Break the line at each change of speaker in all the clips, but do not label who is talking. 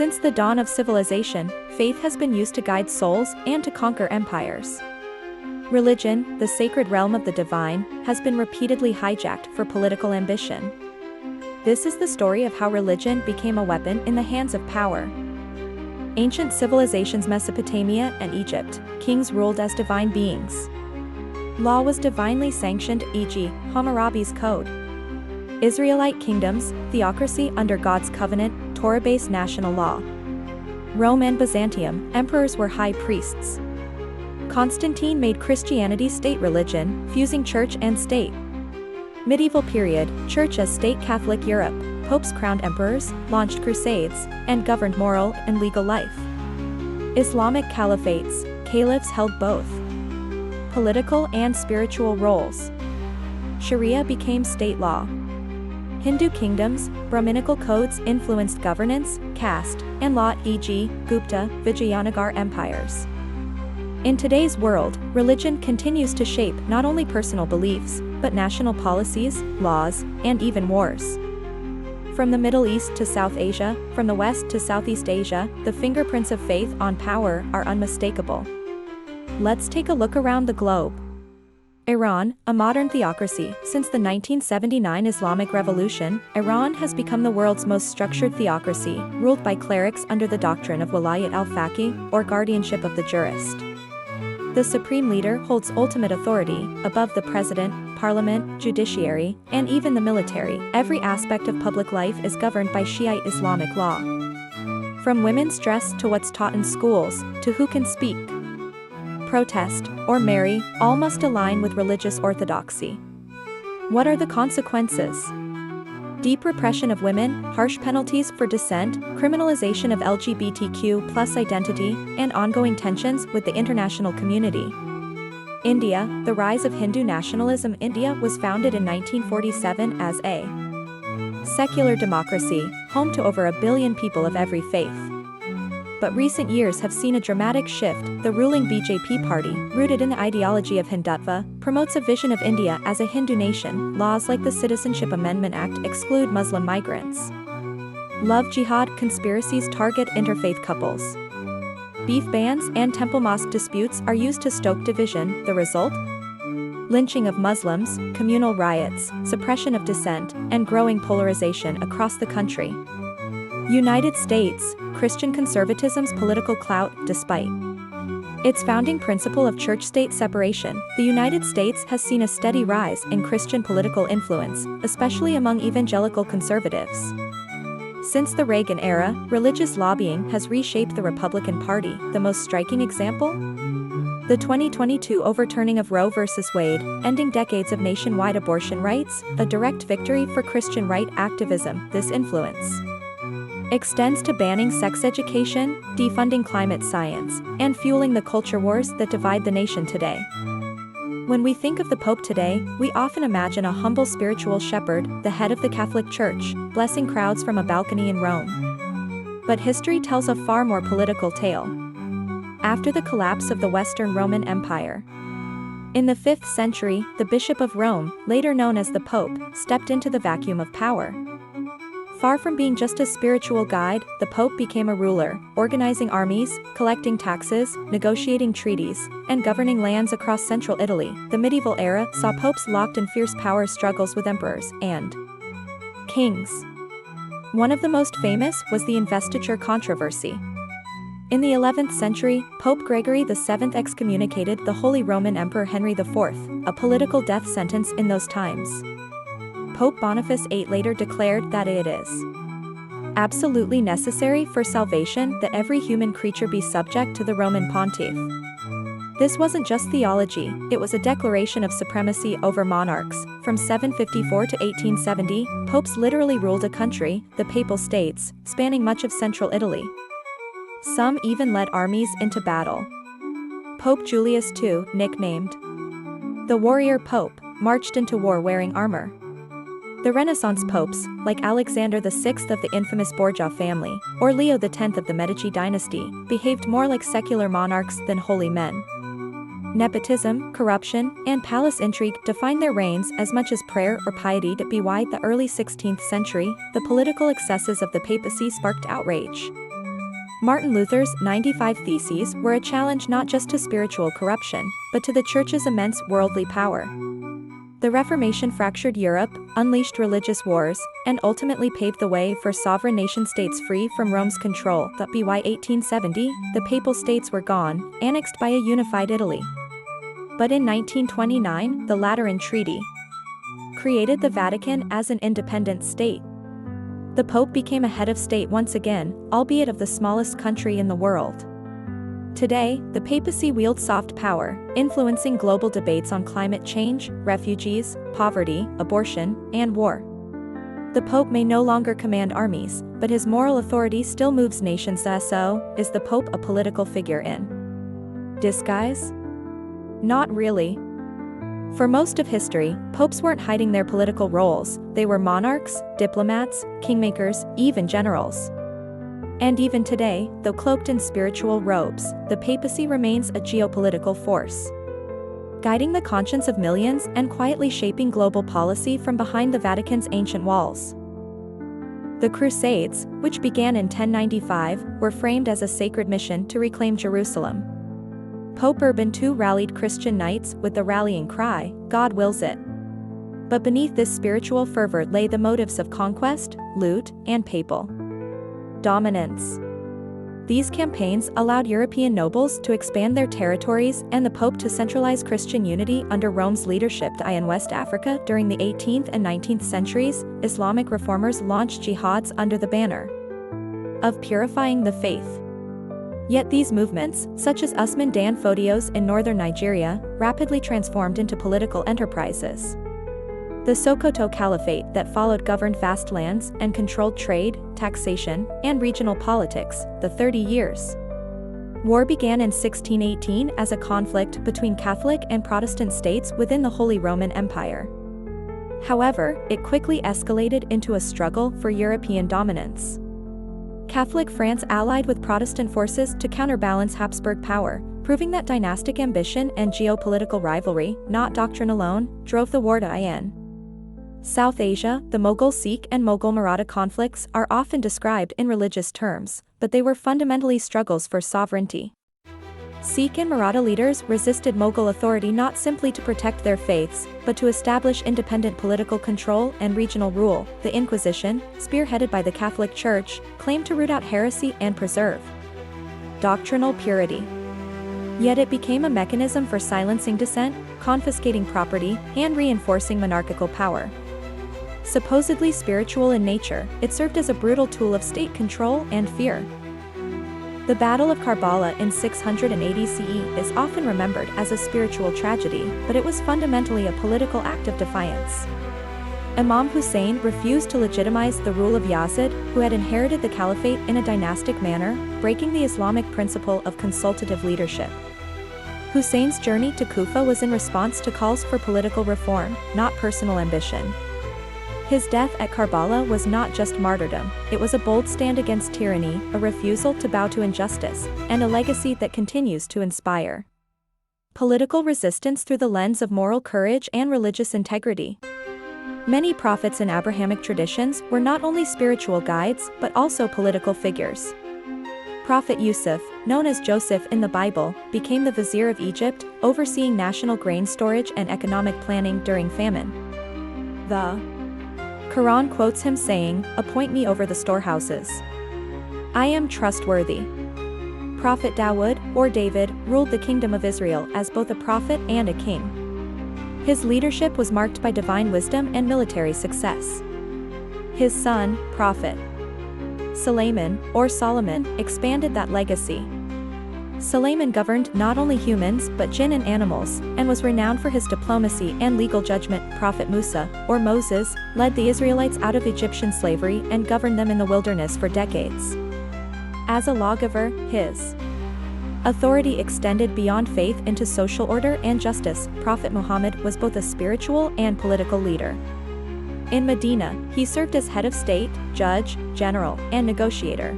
Since the dawn of civilization, faith has been used to guide souls and to conquer empires. Religion, the sacred realm of the divine, has been repeatedly hijacked for political ambition. This is the story of how religion became a weapon in the hands of power. Ancient civilizations Mesopotamia and Egypt, kings ruled as divine beings. Law was divinely sanctioned, e.g., Hammurabi's Code. Israelite kingdoms, theocracy under God's covenant, Torah-based national law. Rome and Byzantium, emperors were high priests. Constantine made Christianity state religion, fusing church and state. Medieval period, church as state. Catholic Europe, popes crowned emperors, launched crusades, and governed moral and legal life. Islamic caliphates, caliphs held both political and spiritual roles. Sharia became state law. Hindu kingdoms, Brahminical codes influenced governance, caste, and law, e.g., Gupta, Vijayanagar empires. In today's world, religion continues to shape not only personal beliefs, but national policies, laws, and even wars. From the Middle East to South Asia, from the West to Southeast Asia, the fingerprints of faith on power are unmistakable. Let's take a look around the globe. Iran, a modern theocracy. Since the 1979 Islamic Revolution, Iran has become the world's most structured theocracy, ruled by clerics under the doctrine of Walayat al-Faqih, or guardianship of the jurist. The supreme leader holds ultimate authority, above the president, parliament, judiciary, and even the military. Every aspect of public life is governed by Shiite Islamic law. From women's dress to what's taught in schools, to who can speak, protest, or marry, all must align with religious orthodoxy. What are the consequences? Deep repression of women, harsh penalties for dissent, criminalization of LGBTQ+ identity, and ongoing tensions with the international community. India, the rise of Hindu nationalism. India was founded in 1947 as a secular democracy, home to over 1 billion people of every faith. But recent years have seen a dramatic shift. The ruling BJP party, rooted in the ideology of Hindutva, promotes a vision of India as a Hindu nation. Laws like the Citizenship Amendment Act exclude Muslim migrants. Love jihad conspiracies target interfaith couples. Beef bans and temple-mosque disputes are used to stoke division. The result? Lynching of Muslims, communal riots, suppression of dissent, and growing polarization across the country. United States, Christian conservatism's political clout. Despite its founding principle of church-state separation, the United States has seen a steady rise in Christian political influence, especially among evangelical conservatives. Since the Reagan era, religious lobbying has reshaped the Republican Party. The most striking example? The 2022 overturning of Roe v. Wade, ending decades of nationwide abortion rights, a direct victory for Christian right activism. This influence extends to banning sex education, defunding climate science, and fueling the culture wars that divide the nation today. When we think of the Pope today, we often imagine a humble spiritual shepherd, the head of the Catholic Church, blessing crowds from a balcony in Rome. But history tells a far more political tale. After the collapse of the Western Roman Empire, in the 5th century, the Bishop of Rome, later known as the Pope, stepped into the vacuum of power. Far from being just a spiritual guide, the Pope became a ruler, organizing armies, collecting taxes, negotiating treaties, and governing lands across central Italy. The medieval era saw popes locked in fierce power struggles with emperors and kings. One of the most famous was the investiture controversy. In the 11th century, Pope Gregory VII excommunicated the Holy Roman Emperor Henry IV, a political death sentence in those times. Pope Boniface VIII later declared that it is absolutely necessary for salvation that every human creature be subject to the Roman pontiff. This wasn't just theology, it was a declaration of supremacy over monarchs. From 754 to 1870, popes literally ruled a country, the Papal States, spanning much of central Italy. Some even led armies into battle. Pope Julius II, nicknamed the Warrior Pope, marched into war wearing armor. The Renaissance popes, like Alexander VI of the infamous Borgia family, or Leo X of the Medici dynasty, behaved more like secular monarchs than holy men. Nepotism, corruption, and palace intrigue defined their reigns as much as prayer or piety. By the early 16th century, the political excesses of the papacy sparked outrage. Martin Luther's 95 Theses were a challenge not just to spiritual corruption, but to the Church's immense worldly power. The Reformation fractured Europe, unleashed religious wars, and ultimately paved the way for sovereign nation-states free from Rome's control. By 1870, the Papal States were gone, annexed by a unified Italy. But in 1929, the Lateran Treaty created the Vatican as an independent state. The Pope became a head of state once again, albeit of the smallest country in the world. Today, the papacy wields soft power, influencing global debates on climate change, refugees, poverty, abortion, and war. The Pope may no longer command armies, but his moral authority still moves nations. So, is the Pope a political figure in disguise? Not really. For most of history, popes weren't hiding their political roles. They were monarchs, diplomats, kingmakers, even generals. And even today, though cloaked in spiritual robes, the papacy remains a geopolitical force, guiding the conscience of millions and quietly shaping global policy from behind the Vatican's ancient walls. The Crusades, which began in 1095, were framed as a sacred mission to reclaim Jerusalem. Pope Urban II rallied Christian knights with the rallying cry, "God wills it." But beneath this spiritual fervor lay the motives of conquest, loot, and papal dominance. These campaigns allowed European nobles to expand their territories and the Pope to centralize Christian unity under Rome's leadership. In West Africa during the 18th and 19th centuries, Islamic reformers launched jihads under the banner of purifying the faith. Yet these movements, such as Usman Dan Fodio's in northern Nigeria, rapidly transformed into political enterprises. The Sokoto Caliphate that followed governed vast lands and controlled trade, taxation, and regional politics. The 30 Years' War began in 1618 as a conflict between Catholic and Protestant states within the Holy Roman Empire. However, it quickly escalated into a struggle for European dominance. Catholic France allied with Protestant forces to counterbalance Habsburg power, proving that dynastic ambition and geopolitical rivalry, not doctrine alone, drove the war. In South Asia, the Mughal Sikh and Mughal Maratha conflicts are often described in religious terms, but they were fundamentally struggles for sovereignty. Sikh and Maratha leaders resisted Mughal authority not simply to protect their faiths, but to establish independent political control and regional rule. The Inquisition, spearheaded by the Catholic Church, claimed to root out heresy and preserve doctrinal purity. Yet it became a mechanism for silencing dissent, confiscating property, and reinforcing monarchical power. Supposedly spiritual in nature, it served as a brutal tool of state control and fear. The Battle of Karbala in 680 CE is often remembered as a spiritual tragedy, but it was fundamentally a political act of defiance. Imam Hussein refused to legitimize the rule of Yazid, who had inherited the caliphate in a dynastic manner, breaking the Islamic principle of consultative leadership. Hussein's journey to Kufa was in response to calls for political reform, not personal ambition. His death at Karbala was not just martyrdom, it was a bold stand against tyranny, a refusal to bow to injustice, and a legacy that continues to inspire political resistance through the lens of moral courage and religious integrity. Many prophets in Abrahamic traditions were not only spiritual guides, but also political figures. Prophet Yusuf, known as Joseph in the Bible, became the vizier of Egypt, overseeing national grain storage and economic planning during famine. The Quran quotes him saying, "Appoint me over the storehouses. I am trustworthy." Prophet Dawood, or David, ruled the kingdom of Israel as both a prophet and a king. His leadership was marked by divine wisdom and military success. His son, Prophet Suleiman, or Solomon, expanded that legacy. Suleiman governed not only humans but jinn and animals, and was renowned for his diplomacy and legal judgment. Prophet Musa, or Moses, led the Israelites out of Egyptian slavery and governed them in the wilderness for decades. As a lawgiver, his authority extended beyond faith into social order and justice. Prophet Muhammad was both a spiritual and political leader. In Medina, he served as head of state, judge, general, and negotiator.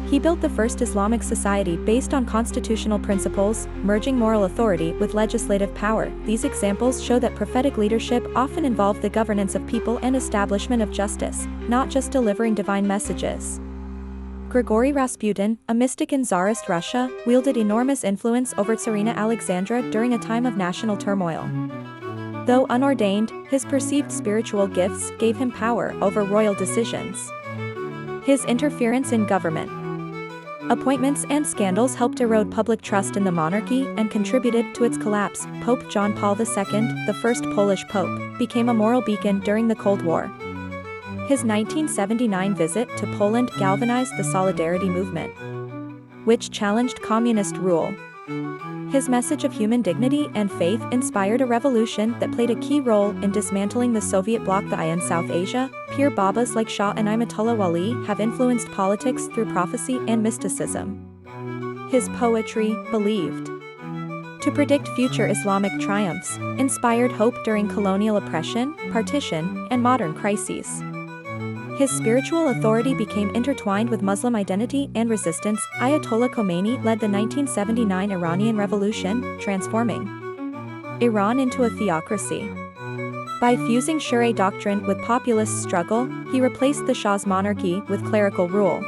He built the first Islamic society based on constitutional principles, merging moral authority with legislative power. These examples show that prophetic leadership often involved the governance of people and establishment of justice, not just delivering divine messages. Grigory Rasputin, a mystic in Tsarist Russia, wielded enormous influence over Tsarina Alexandra during a time of national turmoil. Though unordained, his perceived spiritual gifts gave him power over royal decisions. His interference in government appointments and scandals helped erode public trust in the monarchy and contributed to its collapse. Pope John Paul II, the first Polish pope, became a moral beacon during the Cold War. His 1979 visit to Poland galvanized the Solidarity movement, which challenged communist rule. His message of human dignity and faith inspired a revolution that played a key role in dismantling the Soviet bloc. In South Asia, pir babas like Shah and Ayatollah Wali have influenced politics through prophecy and mysticism. His poetry, believed to predict future Islamic triumphs, inspired hope during colonial oppression, partition, and modern crises. His spiritual authority became intertwined with Muslim identity and resistance. Ayatollah Khomeini led the 1979 Iranian Revolution, transforming Iran into a theocracy. By fusing Sharia doctrine with populist struggle, he replaced the Shah's monarchy with clerical rule.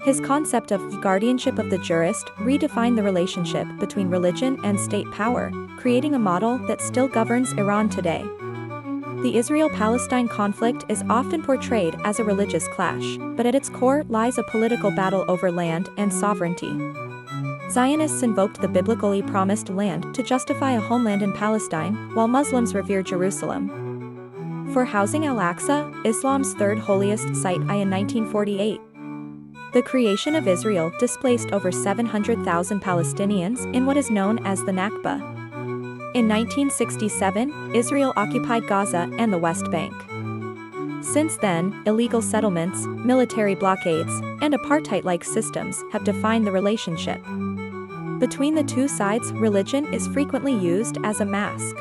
His concept of guardianship of the jurist redefined the relationship between religion and state power, creating a model that still governs Iran today. The Israel-Palestine conflict is often portrayed as a religious clash, but at its core lies a political battle over land and sovereignty. Zionists invoked the biblically promised land to justify a homeland in Palestine, while Muslims revere Jerusalem for housing Al-Aqsa, Islam's third holiest site. In 1948, the creation of Israel displaced over 700,000 Palestinians in what is known as the Nakba. In 1967, Israel occupied Gaza and the West Bank. Since then, illegal settlements, military blockades, and apartheid-like systems have defined the relationship. Between the two sides, religion is frequently used as a mask.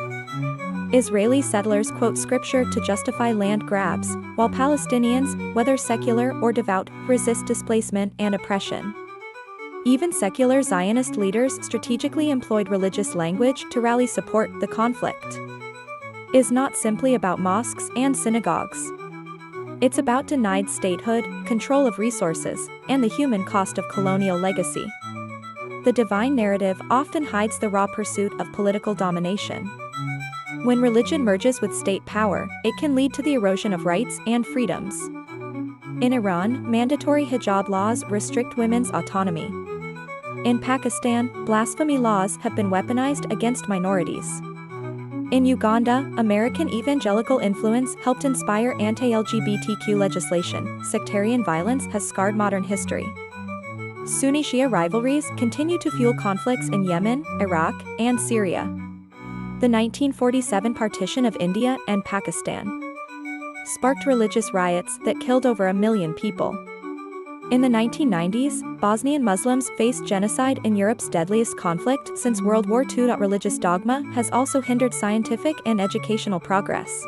Israeli settlers quote scripture to justify land grabs, while Palestinians, whether secular or devout, resist displacement and oppression. Even secular Zionist leaders strategically employed religious language to rally support. The conflict is not simply about mosques and synagogues. It's about denied statehood, control of resources, and the human cost of colonial legacy. The divine narrative often hides the raw pursuit of political domination. When religion merges with state power, it can lead to the erosion of rights and freedoms. In Iran, mandatory hijab laws restrict women's autonomy. In Pakistan, blasphemy laws have been weaponized against minorities. In Uganda, American evangelical influence helped inspire anti-LGBTQ legislation. Sectarian violence has scarred modern history. Sunni-Shia rivalries continue to fuel conflicts in Yemen, Iraq, and Syria. The 1947 partition of India and Pakistan sparked religious riots that killed over 1 million people. In the 1990s, Bosnian Muslims faced genocide in Europe's deadliest conflict since World War II. Religious dogma has also hindered scientific and educational progress.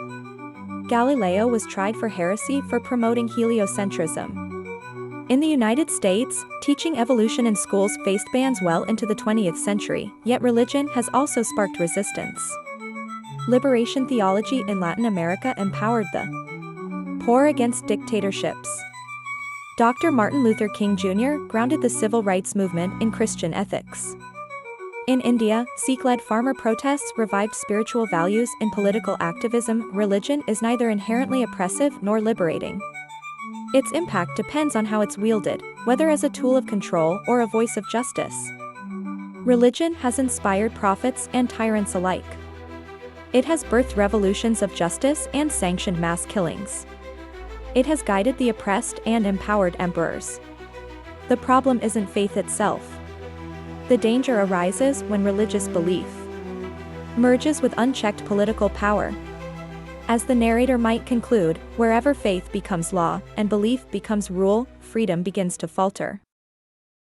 Galileo was tried for heresy for promoting heliocentrism. In the United States, teaching evolution in schools faced bans well into the 20th century, yet religion has also sparked resistance. Liberation theology in Latin America empowered the poor against dictatorships. Dr. Martin Luther King Jr. grounded the civil rights movement in Christian ethics. In India, Sikh-led farmer protests revived spiritual values in political activism. Religion is neither inherently oppressive nor liberating. Its impact depends on how it's wielded, whether as a tool of control or a voice of justice. Religion has inspired prophets and tyrants alike. It has birthed revolutions of justice and sanctioned mass killings. It has guided the oppressed and empowered emperors. The problem isn't faith itself. The danger arises when religious belief merges with unchecked political power. As the narrator might conclude, wherever faith becomes law and belief becomes rule, freedom begins to falter.